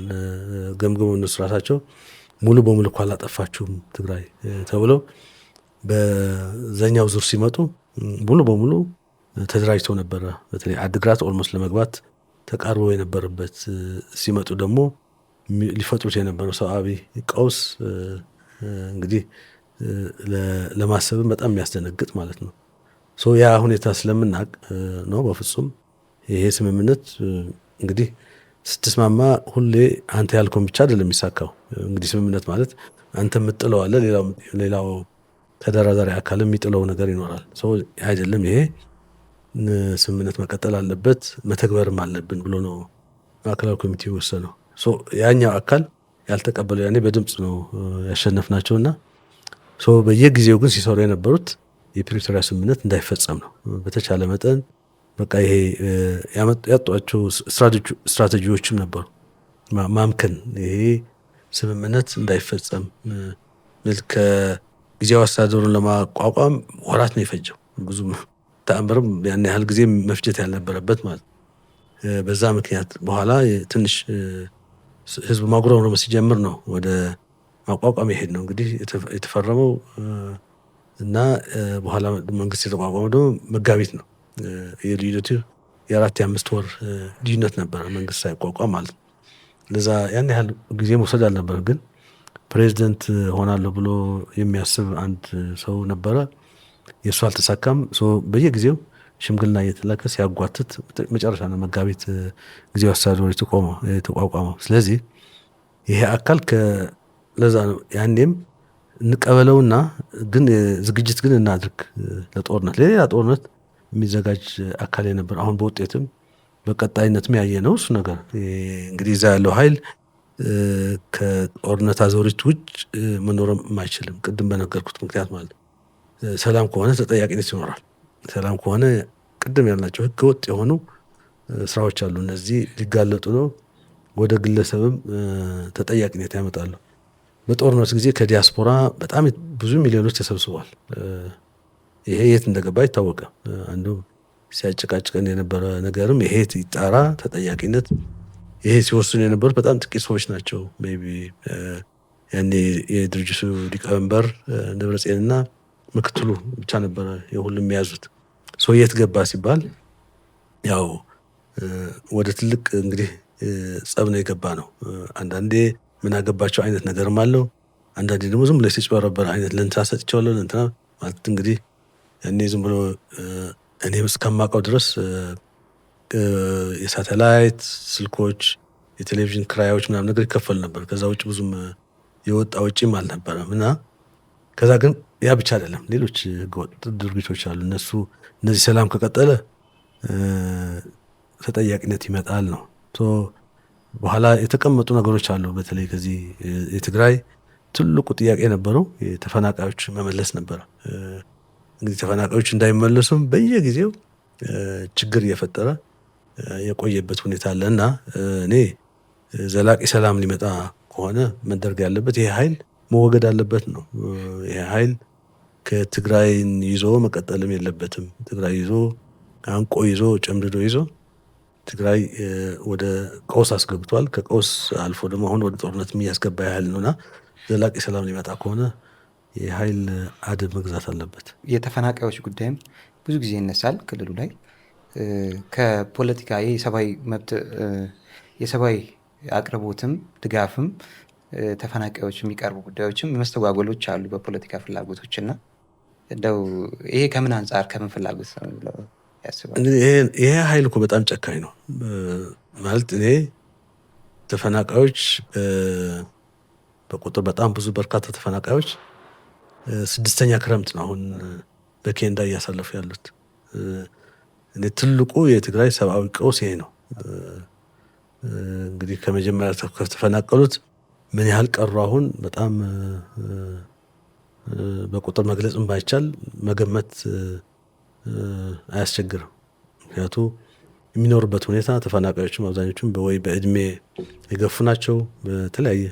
ገምገመው እነሱ ራሳቸው ሙሉ በሙሉ እኮ አላጠፋችሁም ትግራይ ተብለው በዛኛው ዙር ሲመጡ ሙሉ በሙሉ ተደራጅተው ነበረ። በተለይ አድግራት ኦልሞስት ለመግባት ተቃርቦ የነበረበት ሲመጡ ደግሞ ሊፈጥሩት የነበረው ሰብአዊ ቀውስ እንግዲህ ለማሰብም በጣም የሚያስደነግጥ ማለት ነው። ያ ሁኔታ ስለምናውቅ ነው በፍጹም ይሄ ስምምነት እንግዲህ ስትስማማ ሁሌ አንተ ያልከውን ብቻ አይደለም የሚሳካው። እንግዲህ ስምምነት ማለት አንተ የምጥለው አለ፣ ሌላው ተደራዳሪ አካል የሚጥለው ነገር ይኖራል። አይደለም ይሄ ስምምነት መቀጠል አለበት መተግበርም አለብን ብሎ ነው ማዕከላዊ ኮሚቴ ወሰነው። ያኛው አካል ያልተቀበለው ያኔ በድምፅ ነው ያሸነፍናቸውና በየጊዜው ግን ሲሰሩ የነበሩት የፕሪቶሪያ ስምምነት እንዳይፈጸም ነው። በተቻለ መጠን በቃ ይሄ ያጧቸው ስትራቴጂዎችም ነበሩ። ማምከን ይሄ ስምምነት እንዳይፈጸም ከጊዜያዊ አስተዳደሩን ለማቋቋም ወራት ነው የፈጀው። ብዙም ተአምርም ያን ያህል ጊዜ መፍጀት ያልነበረበት ማለት በዛ ምክንያት በኋላ ትንሽ ህዝብ ማጉረምረም ሲጀምር ነው ወደ ማቋቋም ይሄድ ነው እንግዲህ የተፈረመው እና በኋላ መንግስት የተቋቋመው ደግሞ መጋቢት ነው። የልዩነቱ የ4-5 ወር ልዩነት ነበረ መንግስት ሳይቋቋም ማለት ነው። ለዛ ያን ያህል ጊዜ መውሰድ አልነበረም። ግን ፕሬዚደንት ሆናለሁ ብሎ የሚያስብ አንድ ሰው ነበረ። የእሱ አልተሳካም። በየጊዜው ሽምግልና እየተላከ ሲያጓትት መጨረሻ ነው መጋቢት ጊዜያዊ አስተዳደሩ የተቋቋመው። ስለዚህ ይሄ አካል ለዛ ነው ያኔም እንቀበለውና ግን ዝግጅት ግን እናድርግ ለጦርነት ለሌላ ጦርነት የሚዘጋጅ አካል የነበር። አሁን በውጤትም በቀጣይነትም ያየ ነው እሱ ነገር። እንግዲህ እዛ ያለው ኃይል ከጦርነት አዘውሪት ውጭ መኖርም አይችልም። ቅድም በነገርኩት ምክንያት ማለት ሰላም ከሆነ ተጠያቂነት ይኖራል። ሰላም ከሆነ ቅድም ያልናቸው ህገወጥ የሆኑ ስራዎች አሉ። እነዚህ ሊጋለጡ ነው፣ ወደ ግለሰብም ተጠያቂነት ያመጣሉ። በጦርነት ጊዜ ከዲያስፖራ በጣም ብዙ ሚሊዮኖች ተሰብስቧል። ይሄ የት እንደገባ አይታወቅም። አንዱ ሲያጨቃጭቀን የነበረ ነገርም ይሄ ይጣራ ተጠያቂነት ይሄ ሲወስኑ የነበሩት በጣም ጥቂት ሰዎች ናቸው። ሜይ ቢ ያኔ የድርጅቱ ሊቀመንበር ደብረጽዮንና ምክትሉ ብቻ ነበረ የሁሉም የያዙት። የት ገባ ሲባል ያው ወደ ትልቅ እንግዲህ ጸብ ነው የገባ ነው። አንዳንዴ ምን አገባቸው አይነት ነገርም አለው። አንዳንዴ ደግሞ ዝም ብሎ ሲጭበረበር አይነት ለእንትና ሰጥቼዋለሁ ለእንትና ማለት እንግዲህ እኔ ዝም ብሎ እኔም እስከማውቀው ድረስ የሳተላይት ስልኮች፣ የቴሌቪዥን ክራዮች ምናምን ነገር ይከፈል ነበር። ከዛ ውጭ ብዙም የወጣ ውጭም አልነበረም እና ከዛ ግን ያ ብቻ አይደለም፣ ሌሎች ህገወጥ ድርጊቶች አሉ። እነዚህ ሰላም ከቀጠለ ተጠያቂነት ይመጣል ነው። በኋላ የተቀመጡ ነገሮች አሉ። በተለይ ከዚህ የትግራይ ትልቁ ጥያቄ የነበረው የተፈናቃዮች መመለስ ነበረ። እንግዲህ ተፈናቃዮች እንዳይመለሱም በየጊዜው ችግር እየፈጠረ የቆየበት ሁኔታ አለ እና እኔ ዘላቂ ሰላም ሊመጣ ከሆነ መደረግ ያለበት ይሄ ኃይል መወገድ አለበት ነው። ይሄ ኃይል ከትግራይን ይዞ መቀጠልም የለበትም። ትግራይ ይዞ አንቆ ይዞ ጨምድዶ ይዞ ትግራይ ወደ ቀውስ አስገብቷል። ከቀውስ አልፎ ደግሞ አሁን ወደ ጦርነት የሚያስገባ ያህል ነውና ዘላቂ ሰላም ሊመጣ ከሆነ የኃይል አደብ መግዛት አለበት። የተፈናቃዮች ጉዳይም ብዙ ጊዜ ይነሳል ክልሉ ላይ። ከፖለቲካ የሰብአዊ መብት የሰብአዊ አቅርቦትም ድጋፍም ተፈናቃዮች የሚቀርቡ ጉዳዮችም መስተጓጎሎች አሉ በፖለቲካ ፍላጎቶችና እንደው ይሄ ከምን አንጻር ከምን ፍላጎት ነው ብለው ያስባል? እንግዲህ ይሄ ኃይል እኮ በጣም ጨካኝ ነው ማለት እኔ ተፈናቃዮች በቁጥር በጣም ብዙ በርካታ ተፈናቃዮች 6ኛ ክረምት ነው አሁን በኬንዳ እያሳለፉ ያሉት። እኔ ትልቁ የትግራይ ሰብአዊ ቀውስ ይሄ ነው። እንግዲህ ከመጀመሪያ ከተፈናቀሉት ምን ያህል ቀሩ አሁን በጣም በቁጥር መግለጽም ባይቻል መገመት አያስቸግርም። ምክንያቱ የሚኖርበት ሁኔታ ተፈናቃዮችም አብዛኞቹም ወይ በእድሜ የገፉ ናቸው፣ በተለያየ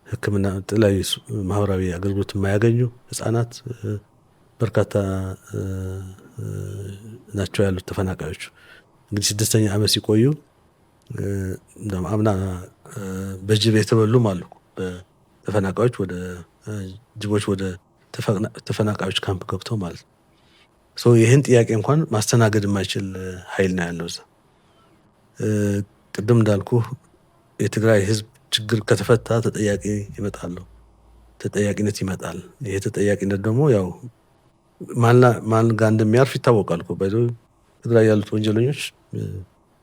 ሕክምና የተለያዩ ማህበራዊ አገልግሎት የማያገኙ ህጻናት በርካታ ናቸው ያሉት ተፈናቃዮች። እንግዲህ 6ኛ ዓመት ሲቆዩ አምና በጅብ የተበሉም አሉ። በተፈናቃዮች ወደ ጅቦች ወደ ተፈናቃዮች ካምፕ ገብተው ማለት ነው። ይህን ጥያቄ እንኳን ማስተናገድ የማይችል ኃይል ነው ያለው እዛ። ቅድም እንዳልኩ የትግራይ ህዝብ ችግር ከተፈታ ተጠያቂ ይመጣሉ፣ ተጠያቂነት ይመጣል። ይሄ ተጠያቂነት ደግሞ ያው ማን ጋር እንደሚያርፍ ይታወቃል እኮ። ትግራይ ያሉት ወንጀለኞች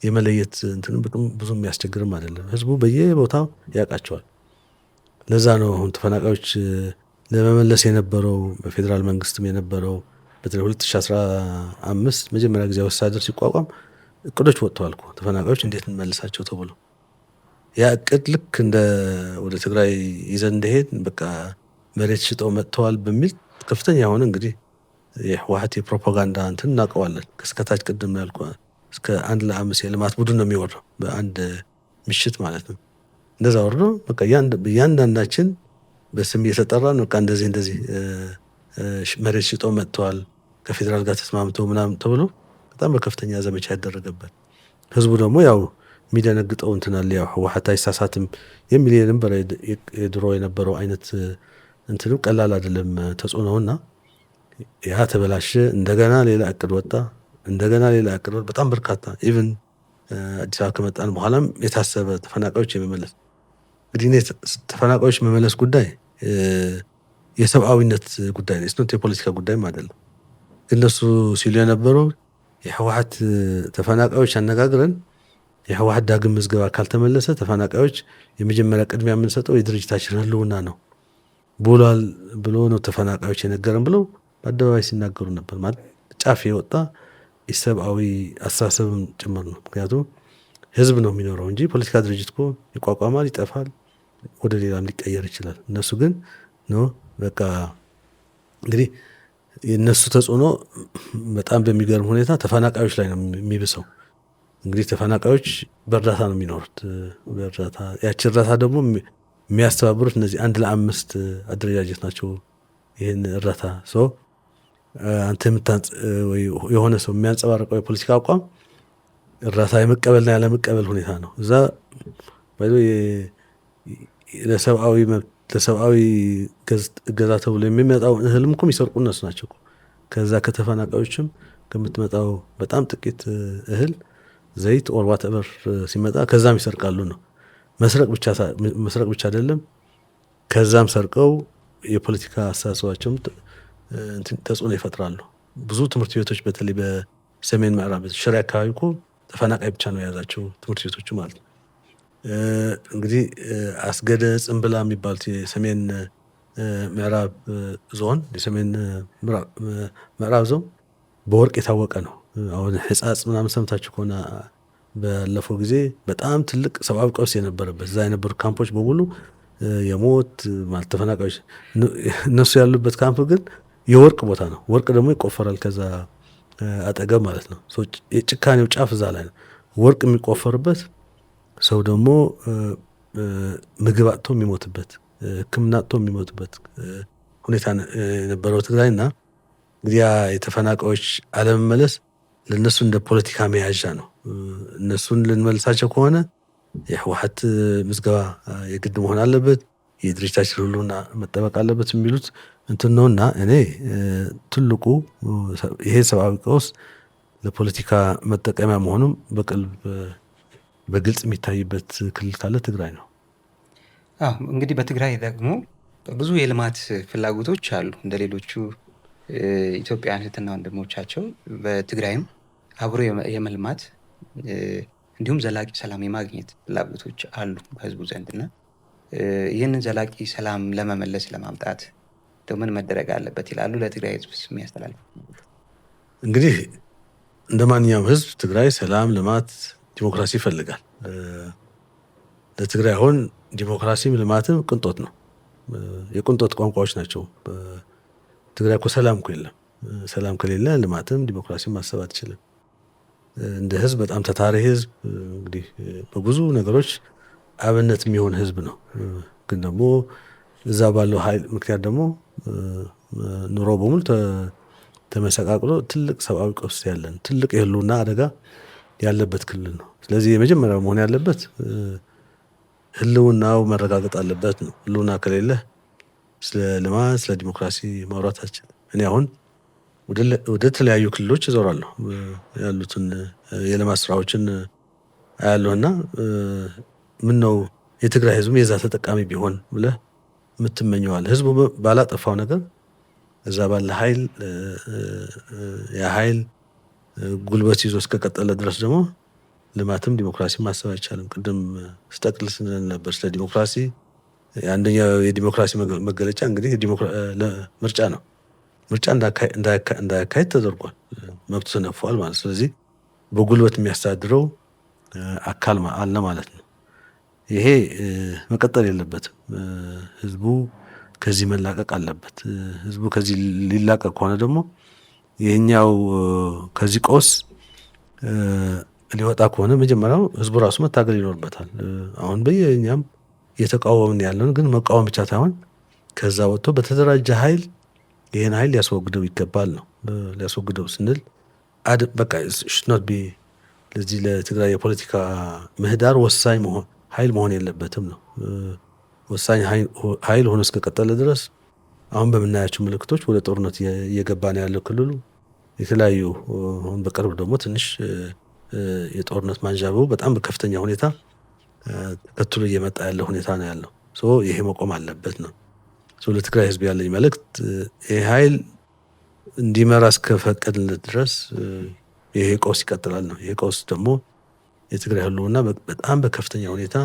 የመለየት እንትን ብዙ የሚያስቸግርም አይደለም። ህዝቡ በየቦታው ያውቃቸዋል። ለዛ ነው አሁን ተፈናቃዮች ለመመለስ የነበረው በፌዴራል መንግስትም የነበረው በተለይ 2015 መጀመሪያ ጊዜ አስተዳደር ሲቋቋም እቅዶች ወጥተዋል እኮ ተፈናቃዮች እንዴት እንመልሳቸው ተብሎ። ያ እቅድ ልክ እንደ ወደ ትግራይ ይዘን እንደሄድ በቃ መሬት ሽጠው መጥተዋል በሚል ከፍተኛ የሆነ እንግዲህ የህወሓት የፕሮፓጋንዳ እንትን እናውቀዋለን። ከስከታች ቅድም ያልኩ እስከ 1 ለ5 የልማት ቡድን ነው የሚወርደው በአንድ ምሽት ማለት ነው። እንደዛ ወርዶ በቃ እያንዳንዳችን በስም እየተጠራን በቃ እንደዚህ መሬት ሽጠው መጥተዋል ከፌዴራል ጋር ተስማምተው ምናምን ተብሎ በጣም በከፍተኛ ዘመቻ ያደረገበት። ህዝቡ ደግሞ ያው የሚደነግጠው እንትን አለ። ያው ህወሓት አይሳሳትም የሚል የድሮ የነበረው አይነት እንትንም ቀላል አይደለም ተጽዕኖውና ያ ተበላሸ። እንደገና ሌላ እቅድ ወጣ። እንደገና ሌላ እቅድ በጣም በርካታ ኢቭን አዲስ አበባ ከመጣን በኋላም የታሰበ ተፈናቃዮች የመመለስ እንግዲህ ተፈናቃዮች መመለስ ጉዳይ የሰብአዊነት ጉዳይ ነው። ስንት የፖለቲካ ጉዳይም አይደለም። እነሱ ሲሉ የነበረው የህወሓት ተፈናቃዮች አነጋግረን የህወሓት ዳግም ምዝገባ ካልተመለሰ ተፈናቃዮች የመጀመሪያ ቅድሚያ የምንሰጠው የድርጅታችን ህልውና ነው ብሏል ብሎ ነው ተፈናቃዮች የነገረን ብለው በአደባባይ ሲናገሩ ነበር። ማለት ጫፍ የወጣ የሰብአዊ አስተሳሰብም ጭምር ነው። ምክንያቱም ህዝብ ነው የሚኖረው እንጂ ፖለቲካ ድርጅት እኮ ይቋቋማል፣ ይጠፋል፣ ወደ ሌላም ሊቀየር ይችላል። እነሱ ግን ነው በቃ እንግዲህ የነሱ ተጽዕኖ በጣም በሚገርም ሁኔታ ተፈናቃዮች ላይ ነው የሚብሰው። እንግዲህ ተፈናቃዮች በእርዳታ ነው የሚኖሩት። በእርዳታ ያቺ እርዳታ ደግሞ የሚያስተባብሩት እነዚህ 1 ለ5 አደረጃጀት ናቸው። ይህን እርዳታ አንተ የሆነ ሰው የሚያንጸባርቀው የፖለቲካ አቋም እርዳታ የመቀበልና ያለመቀበል ሁኔታ ነው። እዛ ለሰብአዊ እገዛ ተብሎ የሚመጣው እህልም እኮ የሚሰርቁ እነሱ ናቸው። ከዛ ከተፈናቃዮችም ከምትመጣው በጣም ጥቂት እህል፣ ዘይት ኦር ዋትኤቨር ሲመጣ ከዛም ይሰርቃሉ ነው። መስረቅ ብቻ አይደለም፣ ከዛም ሰርቀው የፖለቲካ አስተሳሰባቸውም ተጽዕኖ ይፈጥራሉ። ብዙ ትምህርት ቤቶች በተለይ በሰሜን ምዕራብ ሽሬ አካባቢ እኮ ተፈናቃይ ብቻ ነው የያዛቸው ትምህርት ቤቶቹ ማለት ነው። እንግዲህ አስገደ ጽንብላ የሚባሉት የሰሜን ምዕራብ ዞን የሰሜን ምዕራብ ዞን በወርቅ የታወቀ ነው። አሁን ሕጻጽ ምናምን ሰምታችሁ ከሆነ ባለፈው ጊዜ በጣም ትልቅ ሰብአዊ ቀውስ የነበረበት እዛ የነበሩ ካምፖች በሙሉ የሞት ማለት ተፈናቃዮች እነሱ ያሉበት ካምፕ ግን የወርቅ ቦታ ነው። ወርቅ ደግሞ ይቆፈራል ከዛ አጠገብ ማለት ነው። የጭካኔው ጫፍ እዛ ላይ ነው። ወርቅ የሚቆፈርበት ሰው ደግሞ ምግብ አጥቶ የሚሞትበት፣ ሕክምና አጥቶ የሚሞትበት ሁኔታ የነበረው ትግራይና እንግዲህ የተፈናቃዮች አለመመለስ ለእነሱ እንደ ፖለቲካ መያዣ ነው። እነሱን ልንመልሳቸው ከሆነ የህወሓት ምዝገባ የግድ መሆን አለበት፣ የድርጅታችን ህልውና መጠበቅ አለበት የሚሉት እንትን ነውና እኔ ትልቁ ይሄ ሰብአዊ ቀውስ ለፖለቲካ መጠቀሚያ መሆኑም በግልጽ የሚታይበት ክልል ካለ ትግራይ ነው። እንግዲህ በትግራይ ደግሞ ብዙ የልማት ፍላጎቶች አሉ። እንደ ሌሎቹ ኢትዮጵያውያን እህትና ወንድሞቻቸው በትግራይም አብሮ የመልማት እንዲሁም ዘላቂ ሰላም የማግኘት ፍላጎቶች አሉ በህዝቡ ዘንድና ይህንን ዘላቂ ሰላም ለመመለስ ለማምጣት ምን መደረግ አለበት ይላሉ? ለትግራይ ህዝብ የሚያስተላልፉ እንግዲህ እንደ ማንኛውም ህዝብ ትግራይ ሰላም፣ ልማት፣ ዲሞክራሲ ይፈልጋል። ለትግራይ አሁን ዲሞክራሲም ልማትም ቅንጦት ነው። የቅንጦት ቋንቋዎች ናቸው። ትግራይ እኮ ሰላም እኮ የለም። ሰላም ከሌለ ልማትም ዲሞክራሲም ማሰብ አትችልም። እንደ ህዝብ በጣም ታታሪ ህዝብ እንግዲህ በብዙ ነገሮች አብነት የሚሆን ህዝብ ነው። ግን ደግሞ እዛ ባለው ኃይል ምክንያት ደግሞ ኑሮ በሙሉ ተመሰቃቅሎ ትልቅ ሰብአዊ ቀውስ ያለን ትልቅ የህልውና አደጋ ያለበት ክልል ነው። ስለዚህ የመጀመሪያው መሆን ያለበት ህልውናው መረጋገጥ አለበት ነው። ህልውና ከሌለ ስለ ልማት ስለ ዲሞክራሲ ማውራታችን እኔ አሁን ወደ ተለያዩ ክልሎች እዞራለሁ ያሉትን የልማት ስራዎችን አያለሁና ምን ነው የትግራይ ህዝብ የዛ ተጠቃሚ ቢሆን ብለህ የምትመኘዋል። ህዝቡ ባላጠፋው ነገር እዛ ባለ ኃይል የኃይል ጉልበት ይዞ እስከቀጠለ ድረስ ደግሞ ልማትም ዲሞክራሲ ማሰብ አይቻልም። ቅድም ስጠቅል ስንል ነበር ስለ ዲሞክራሲ። አንደኛው የዲሞክራሲ መገለጫ እንግዲህ ምርጫ ነው። ምርጫ እንዳያካሄድ ተደርጓል፣ መብቱ ተነፍቋል ማለት። ስለዚህ በጉልበት የሚያስተዳድረው አካል አለ ማለት ነው። ይሄ መቀጠል የለበትም። ህዝቡ ከዚህ መላቀቅ አለበት። ህዝቡ ከዚህ ሊላቀቅ ከሆነ ደግሞ ይሄኛው ከዚህ ቀውስ ሊወጣ ከሆነ መጀመሪያው ህዝቡ ራሱ መታገል ይኖርበታል። አሁን በየኛም እየተቃወምን ያለን ግን መቃወም ብቻ ሳይሆን ከዛ ወጥቶ በተደራጀ ኃይል ይሄን ኃይል ሊያስወግደው ይገባል ነው። ሊያስወግደው ስንል በቃ ሽኖት ቢ ለዚህ ለትግራይ የፖለቲካ ምህዳር ወሳኝ ኃይል መሆን የለበትም ነው። ወሳኝ ኃይል ሆኖ እስከቀጠለ ድረስ አሁን በምናያቸው ምልክቶች ወደ ጦርነት እየገባ ነው ያለው ክልሉ። የተለያዩ አሁን በቅርብ ደግሞ ትንሽ የጦርነት ማንዣበቡ በጣም በከፍተኛ ሁኔታ ተከትሎ እየመጣ ያለ ሁኔታ ነው ያለው። ይሄ መቆም አለበት ነው። ለትግራይ ህዝብ ያለኝ መልእክት ይሄ ኃይል እንዲመራ እስከፈቀድለት ድረስ ይሄ ቀውስ ይቀጥላል ነው። ይሄ ቀውስ ደግሞ የትግራይ ህልውና በጣም በከፍተኛ ሁኔታ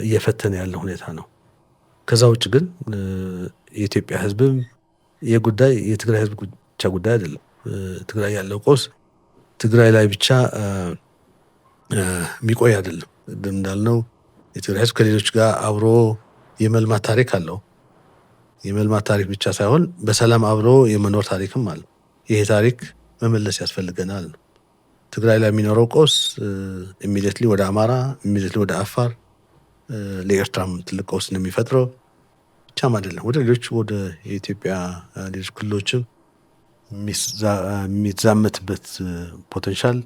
እየፈተነ ያለ ሁኔታ ነው። ከዛ ውጭ ግን የኢትዮጵያ ህዝብም የጉዳይ የትግራይ ህዝብ ብቻ ጉዳይ አይደለም። ትግራይ ያለው ቀውስ ትግራይ ላይ ብቻ የሚቆይ አይደለም። እንዳልነው የትግራይ ህዝብ ከሌሎች ጋር አብሮ የመልማት ታሪክ አለው። የመልማት ታሪክ ብቻ ሳይሆን በሰላም አብሮ የመኖር ታሪክም አለው። ይሄ ታሪክ መመለስ ያስፈልገናል ነው። ትግራይ ላይ የሚኖረው ቀውስ ኢሚዲየትሊ ወደ አማራ፣ ኢሚዲየትሊ ወደ አፋር፣ ለኤርትራም ትልቅ ቀውስ ነው የሚፈጥረው። ብቻም አይደለም ወደ ሌሎች ወደ የኢትዮጵያ ሌሎች ክልሎችም የሚዛመትበት ፖቴንሻል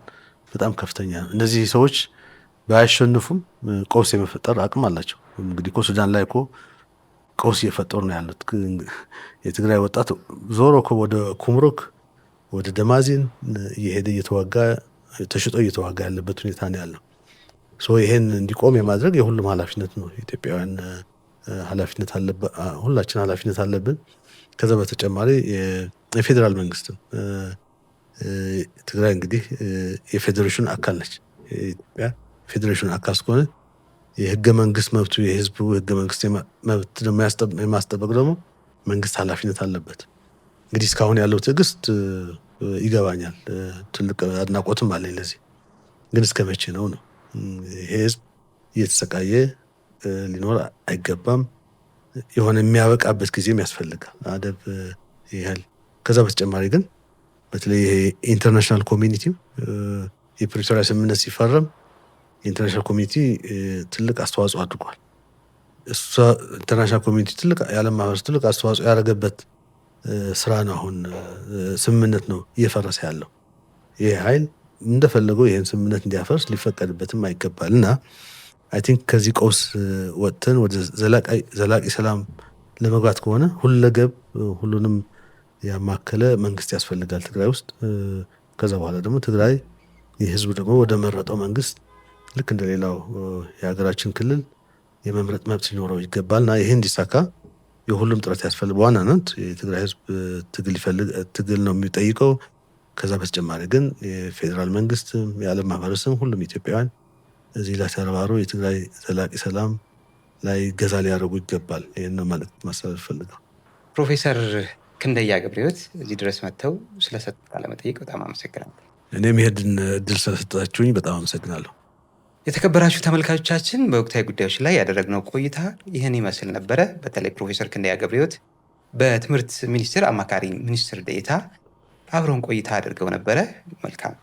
በጣም ከፍተኛ ነው። እነዚህ ሰዎች ባያሸንፉም ቀውስ የመፈጠር አቅም አላቸው። እንግዲህ ሱዳን ላይ ቀውስ እየፈጠሩ ነው ያሉት። የትግራይ ወጣት ዞሮ ወደ ኩምሩክ ወደ ደማዚን እየሄደ እየተዋጋ ተሽጦ እየተዋጋ ያለበት ሁኔታ ነው ያለው። ይሄን እንዲቆም የማድረግ የሁሉም ኃላፊነት ነው። ኢትዮጵያውያን ኃላፊነት አለበት፣ ሁላችን ኃላፊነት አለብን። ከዛ በተጨማሪ የፌዴራል መንግስትም ትግራይ እንግዲህ የፌዴሬሽን አካል ነች። የኢትዮጵያ ፌዴሬሽን አካል እስከሆነ የህገ መንግስት መብቱ የህዝቡ ህገ መንግስት መብት ደግሞ የማስጠበቅ ደግሞ መንግስት ኃላፊነት አለበት። እንግዲህ እስካሁን ያለው ትዕግስት ይገባኛል፣ ትልቅ አድናቆትም አለኝ ለዚህ። ግን እስከ መቼ ነው? ይሄ ህዝብ እየተሰቃየ ሊኖር አይገባም። የሆነ የሚያበቃበት ጊዜም ያስፈልጋል አደብ ያህል። ከዛ በተጨማሪ ግን በተለይ ይሄ ኢንተርናሽናል ኮሚኒቲ የፕሪቶሪያ ስምምነት ሲፈረም የኢንተርናሽናል ኮሚኒቲ ትልቅ አስተዋጽኦ አድርጓል። ኢንተርናሽናል ኮሚኒቲ ትልቅ የዓለም ማህበረሰብ ትልቅ አስተዋጽኦ ያደረገበት ስራ ነው። አሁን ስምምነት ነው እየፈረሰ ያለው። ይህ ኃይል እንደፈለገው ይህን ስምምነት እንዲያፈርስ ሊፈቀድበትም አይገባል እና አይ ቲንክ ከዚህ ቀውስ ወጥተን ወደ ዘላቂ ሰላም ለመግባት ከሆነ ሁለገብ ሁሉንም ያማከለ መንግስት ያስፈልጋል ትግራይ ውስጥ። ከዛ በኋላ ደግሞ ትግራይ የህዝቡ ደግሞ ወደ መረጠው መንግስት ልክ እንደሌላው የሀገራችን ክልል የመምረጥ መብት ሊኖረው ይገባልና ይሄ እንዲሳካ የሁሉም ጥረት ያስፈልግ። በዋናነት የትግራይ ህዝብ ትግል ነው የሚጠይቀው። ከዛ በተጨማሪ ግን የፌዴራል መንግስት፣ የዓለም ማህበረሰብ፣ ሁሉም ኢትዮጵያውያን እዚህ ላይ ተረባርበው የትግራይ ዘላቂ ሰላም ላይ ገዛ ሊያደርጉ ይገባል። ይህን መልእክት ማስተላለፍ ፈልገው። ፕሮፌሰር ክንደያ ገብረሕይወት እዚህ ድረስ መጥተው ስለሰጡት ቃለመጠይቅ በጣም አመሰግናለሁ። እኔም ይሄንን እድል ስለሰጣችሁኝ በጣም አመሰግናለሁ። የተከበራችሁ ተመልካቾቻችን በወቅታዊ ጉዳዮች ላይ ያደረግነው ቆይታ ይህን ይመስል ነበረ። በተለይ ፕሮፌሰር ክንደያ ገብረሕይወት በትምህርት ሚኒስቴር አማካሪ ሚኒስትር ዴኤታ አብረውን ቆይታ አድርገው ነበረ። መልካም